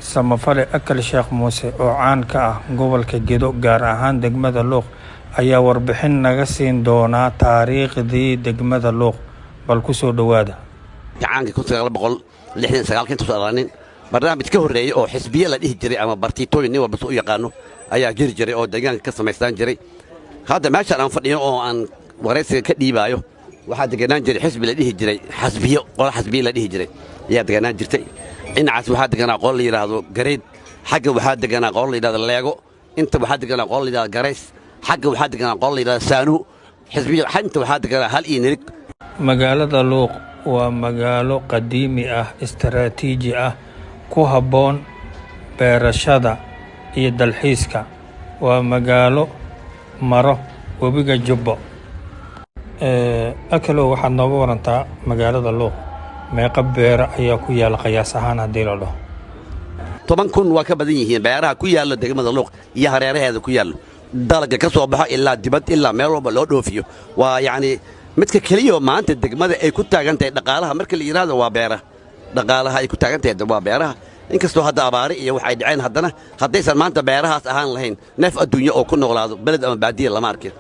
samafale akal sheekh muuse oo caan ka ah gobolka Gedo gaar ahaan degmada Luuq ayaa warbixin naga siin doona taariikhdii degmada Luuq bal ku soo dhawaada gacanka 1969 inta soo dhalanin barnaamij ka horeeyay oo xisbiye la dhihi jiray ama bartiitooyin walba soo yaqaano ayaa jiri jiray oo deegaanka ka sameystaan jiray hadda meesha aan fadhiyo oo aan wareysiga ka dhiibayo waxaa deegaanaan jiray xisbi la dhihi jiray xisbiye la dhihi jiray ayaa deegaanaan jirtay dhinacaas waxaa deegaanaa qol la yiraahdo gareed xagga waxaa deegaanaa qol la yiraahdo leego inta waxaa deegaanaa qol la yiraahdo gareys xagga waxaa deegaanaa qol la yiraahdo saanu xisbiye xanta waxaa deegaanaa hal iyo nirig magaalada Luuq waa magaalo qadiimi ah istaraatiiji ah ku habboon beerashada iyo dalxiiska waa magaalo maro webiga Jubbo akalo waxaad nooga warantaa magaalada Luuq meeqa beera ayaa ku yaal qiyaas ahaan hadii la dhaho 10,000 waa ka badan yihiin beeraha ku yaala degmada Luuq iyo hareeraheeda ku yaal dalagga ka soo baxo ilaa dibad ilaa meel walba loo dhoofiyo waa yaani midka kaliya maanta degmada ay ku taagan tahay dhaqaalaha marka la yiraahdo waa beeraha dhaqaalaha ay ku taagan tahay waa beeraha inkastoo hadda abaari iyo wax ay dhaceen haddana haddaysan maanta beerahaas ahaan lahayn neef adduunyo oo ku noolaado beled ama baadiye lama arkin